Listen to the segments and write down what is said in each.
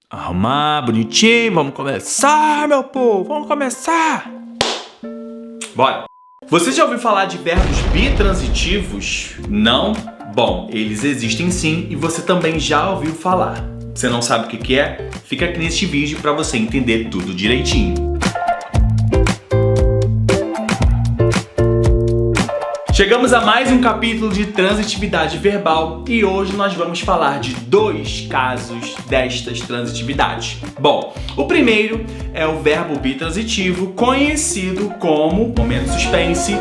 Arrumar, bonitinho, vamos começar, meu povo, vamos começar! Bora! Você já ouviu falar de verbos bitransitivos? Não? Bom, eles existem sim e você também já ouviu falar. Você não sabe o que é? Fica aqui neste vídeo para você entender tudo direitinho. Chegamos a mais um capítulo de transitividade verbal e hoje nós vamos falar de dois casos destas transitividades. Bom, o primeiro é o verbo bitransitivo, conhecido como, momento suspense,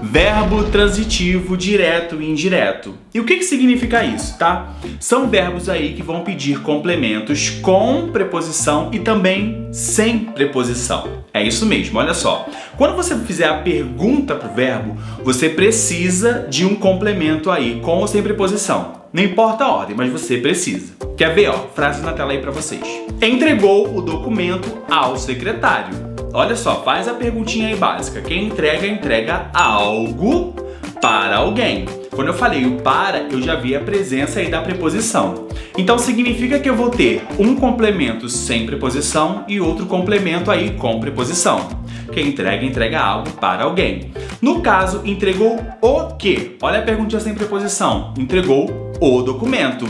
verbo transitivo direto e indireto. E o que significa isso, tá? São verbos aí que vão pedir complementos com preposição e também sem preposição. É isso mesmo, olha só. Quando você fizer a pergunta pro verbo, você precisa de um complemento aí com ou sem preposição. Não importa a ordem, mas você precisa. Quer ver, ó? Frase na tela aí pra vocês. Entregou o documento ao secretário. Olha só, faz a perguntinha aí básica. Quem entrega, entrega algo para alguém. Quando eu falei o para, eu já vi a presença aí da preposição. Então significa que eu vou ter um complemento sem preposição e outro complemento aí com preposição. Quem entrega, entrega algo para alguém. No caso, entregou o quê? Olha a perguntinha sem preposição. Entregou o documento.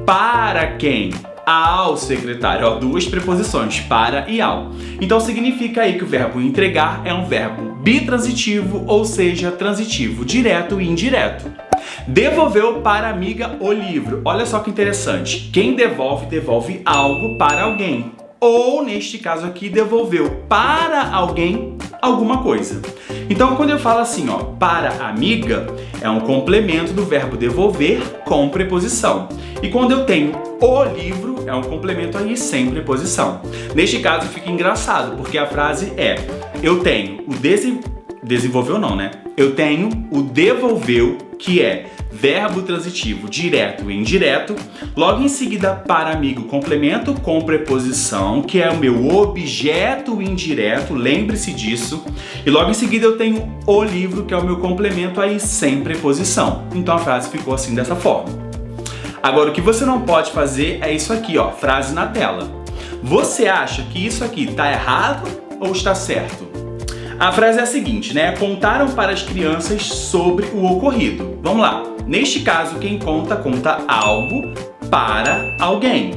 Para quem? Ao secretário, ó, duas preposições, para e ao. Então significa aí que o verbo entregar é um verbo bitransitivo, ou seja, transitivo direto e indireto. Devolveu para a amiga o livro. Olha só que interessante. Quem devolve, devolve algo para alguém. Ou, neste caso aqui, devolveu para alguém alguma coisa. Então, quando eu falo assim, ó, para amiga, é um complemento do verbo devolver com preposição. E quando eu tenho o livro, é um complemento aí sem preposição. Neste caso, fica engraçado, porque a frase é: eu tenho o desenvolveu não, né? Eu tenho o devolveu, que é verbo transitivo direto e indireto. Logo em seguida, para amigo, complemento com preposição, que é o meu objeto indireto, lembre-se disso. E logo em seguida eu tenho o livro, que é o meu complemento aí sem preposição. Então a frase ficou assim, dessa forma. Agora, o que você não pode fazer é isso aqui, ó, frase na tela. Você acha que isso aqui está errado ou está certo? A frase é a seguinte, né? Contaram para as crianças sobre o ocorrido. Vamos lá. Neste caso, quem conta algo para alguém.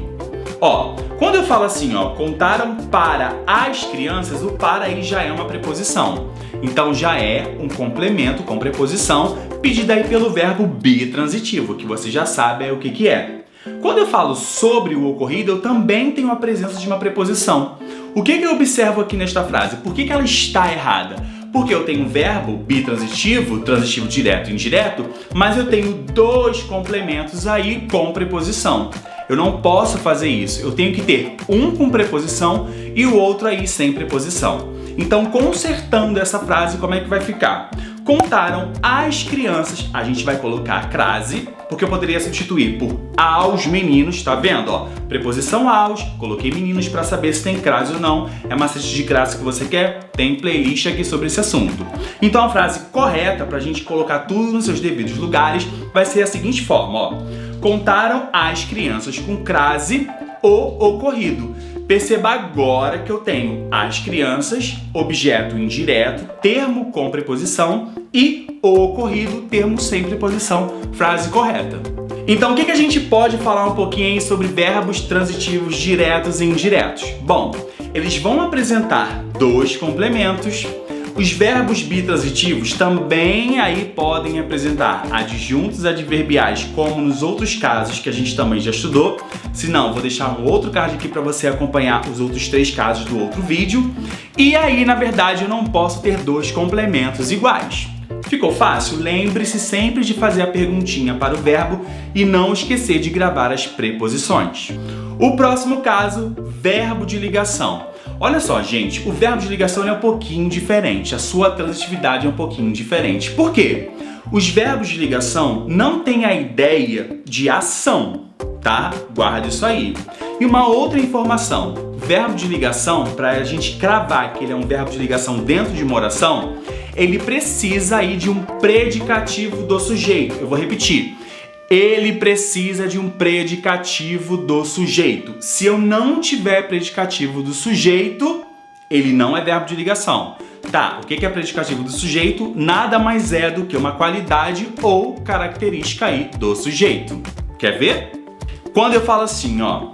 Ó, quando eu falo assim, ó, contaram para as crianças, o para aí já é uma preposição. Então já é um complemento com preposição, pedido aí pelo verbo bitransitivo, que você já sabe o que é. Quando eu falo sobre o ocorrido, eu também tenho a presença de uma preposição. O que eu observo aqui nesta frase? Por que ela está errada? Porque eu tenho um verbo bitransitivo, transitivo direto e indireto, mas eu tenho dois complementos aí com preposição. Eu não posso fazer isso. Eu tenho que ter um com preposição e o outro aí sem preposição. Então, consertando essa frase, como é que vai ficar? Contaram as crianças, a gente vai colocar crase, porque eu poderia substituir por aos meninos, tá vendo? Ó, preposição aos, coloquei meninos para saber se tem crase ou não. É macete de crase que você quer? Tem playlist aqui sobre esse assunto. Então a frase correta, pra gente colocar tudo nos seus devidos lugares, vai ser a seguinte forma, ó. Contaram as crianças com crase o ocorrido. Perceba agora que eu tenho as crianças, objeto indireto, termo com preposição e o ocorrido, termo sem preposição, frase correta. Então o que a gente pode falar um pouquinho aí sobre verbos transitivos diretos e indiretos? Bom, eles vão apresentar dois complementos. Os verbos bitransitivos também aí podem apresentar adjuntos adverbiais, como nos outros casos que a gente também já estudou. Se não, vou deixar um outro card aqui para você acompanhar os outros três casos do outro vídeo. E aí, na verdade, eu não posso ter dois complementos iguais. Ficou fácil? Lembre-se sempre de fazer a perguntinha para o verbo e não esquecer de gravar as preposições. O próximo caso, verbo de ligação. Olha só, gente, o verbo de ligação é um pouquinho diferente, a sua transitividade é um pouquinho diferente. Por quê? Os verbos de ligação não têm a ideia de ação, tá? Guarda isso aí. E uma outra informação, verbo de ligação, para a gente cravar que ele é um verbo de ligação dentro de uma oração, ele precisa aí de um predicativo do sujeito. Eu vou repetir. ele precisa de um predicativo do sujeito. Se eu não tiver predicativo do sujeito, ele não é verbo de ligação. Tá, o que é predicativo do sujeito? Nada mais é do que uma qualidade ou característica aí do sujeito. Quer ver? Quando eu falo assim, ó,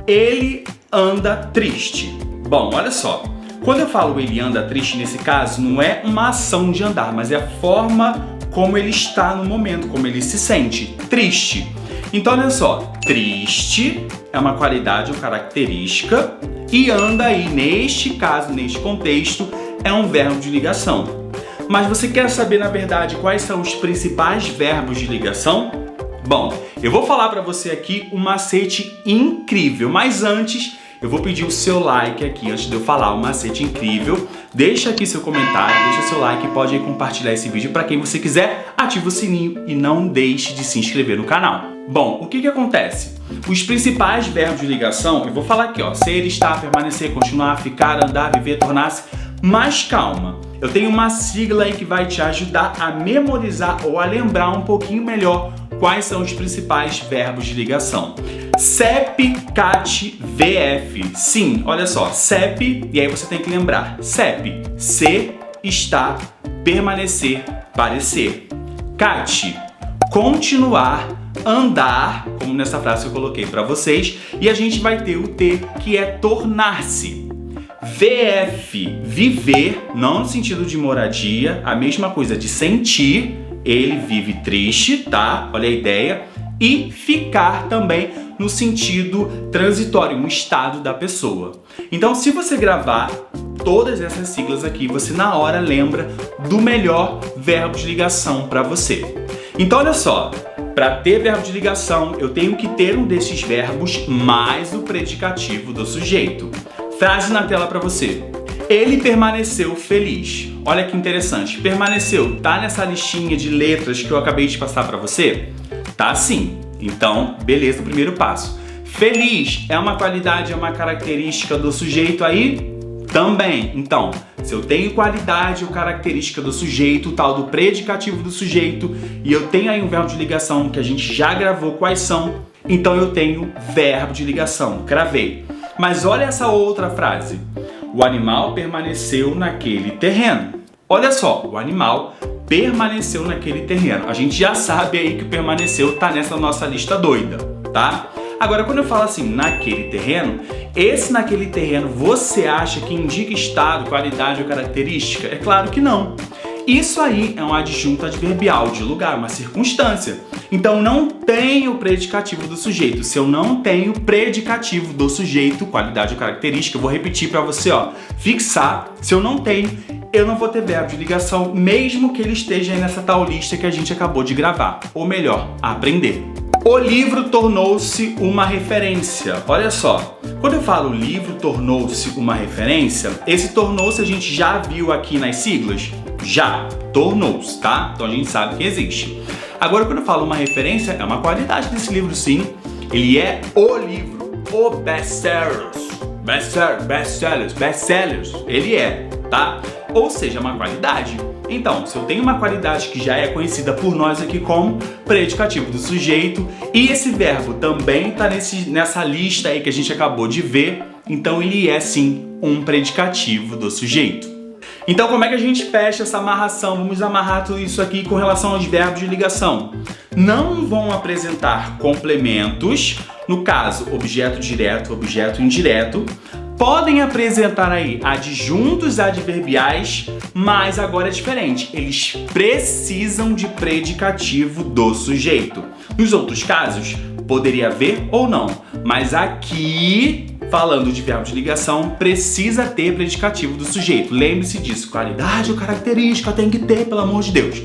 ele anda triste. Bom, olha só. Quando eu falo ele anda triste, nesse caso, não é uma ação de andar, mas é a forma como ele está no momento, como ele se sente. Triste. Então, olha só. Triste é uma qualidade ou característica e anda aí, neste caso, neste contexto, é um verbo de ligação. Mas você quer saber, na verdade, quais são os principais verbos de ligação? Bom, eu vou falar para você aqui um macete incrível, mas antes eu vou pedir o seu like aqui, antes de eu falar um macete incrível. Deixa aqui seu comentário, deixa seu like e pode aí compartilhar esse vídeo para quem você quiser. Ativa o sininho e não deixe de se inscrever no canal. Bom, o que acontece? Os principais verbos de ligação, eu vou falar aqui, ó, ser, estar, permanecer, continuar, ficar, andar, viver, tornar-se. Mas calma, eu tenho uma sigla aí que vai te ajudar a memorizar ou a lembrar um pouquinho melhor quais são os principais verbos de ligação. CEP, CAT, VF. Sim, olha só, CEP, e aí você tem que lembrar. CEP, ser, estar, permanecer, parecer. CAT, continuar, andar, como nessa frase que eu coloquei para vocês, e a gente vai ter o T, que é tornar-se. VF, viver, não no sentido de moradia, a mesma coisa de sentir, ele vive triste, tá? Olha a ideia. E ficar também no sentido transitório, um estado da pessoa. Então, se você gravar todas essas siglas aqui, você na hora lembra do melhor verbo de ligação para você. Então, olha só, para ter verbo de ligação, eu tenho que ter um desses verbos mais o predicativo do sujeito. Frase na tela para você. Ele permaneceu feliz. Olha que interessante. Permaneceu, tá nessa listinha de letras que eu acabei de passar para você? Tá sim. Então, beleza, o primeiro passo. Feliz é uma qualidade, é uma característica do sujeito aí? Também. Então, se eu tenho qualidade ou característica do sujeito, o tal do predicativo do sujeito, e eu tenho aí um verbo de ligação que a gente já gravou quais são, então eu tenho verbo de ligação. Cravei. Mas olha essa outra frase. O animal permaneceu naquele terreno. Olha só, o animal permaneceu naquele terreno. A gente já sabe aí que o permaneceu tá nessa nossa lista doida, tá? Agora, quando eu falo assim, naquele terreno, esse naquele terreno, você acha que indica estado, qualidade ou característica? É claro que não. Isso aí é um adjunto adverbial de lugar, uma circunstância. Então não tem o predicativo do sujeito. Se eu não tenho predicativo do sujeito, qualidade ou característica, eu vou repetir para você, ó, fixar. Se eu não tenho, eu não vou ter verbo de ligação, mesmo que ele esteja aí nessa tal lista que a gente acabou de gravar. Ou melhor, aprender. O livro tornou-se uma referência. Olha só, quando eu falo o livro tornou-se uma referência, esse tornou-se a gente já viu aqui nas siglas? Já, tornou-se, tá? Então a gente sabe que existe. Agora, quando eu falo uma referência, é uma qualidade desse livro, sim. Ele é o livro, o best-sellers, ele é, tá? Ou seja, uma qualidade. Então, se eu tenho uma qualidade que já é conhecida por nós aqui como predicativo do sujeito, e esse verbo também está nessa lista aí que a gente acabou de ver, então ele é sim um predicativo do sujeito. Então, como é que a gente fecha essa amarração? Vamos amarrar tudo isso aqui com relação aos verbos de ligação. Não vão apresentar complementos, no caso, objeto direto, objeto indireto. Podem apresentar aí adjuntos adverbiais, mas agora é diferente. Eles precisam de predicativo do sujeito. Nos outros casos, poderia haver ou não, mas aqui, falando de verbo de ligação, precisa ter predicativo do sujeito. Lembre-se disso, qualidade ou característica tem que ter, pelo amor de Deus.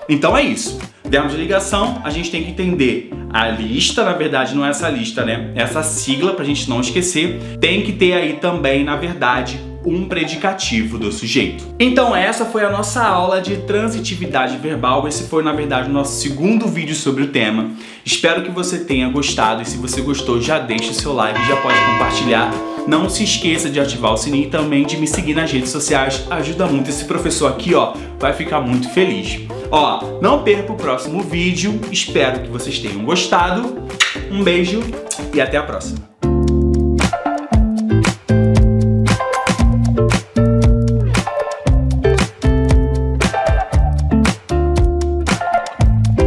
Então é isso. Verbo de ligação, a gente tem que entender a lista, na verdade não é essa lista, né? Essa sigla, pra gente não esquecer. Tem que ter aí também, na verdade, um predicativo do sujeito. Então essa foi a nossa aula de transitividade verbal. Esse foi, na verdade, o nosso segundo vídeo sobre o tema. Espero que você tenha gostado e se você gostou, já deixa o seu like, já pode compartilhar. Não se esqueça de ativar o sininho e também de me seguir nas redes sociais. Ajuda muito. Esse professor aqui, ó, vai ficar muito feliz. Ó, não perca o próximo vídeo. Espero que vocês tenham gostado. Um beijo e até a próxima.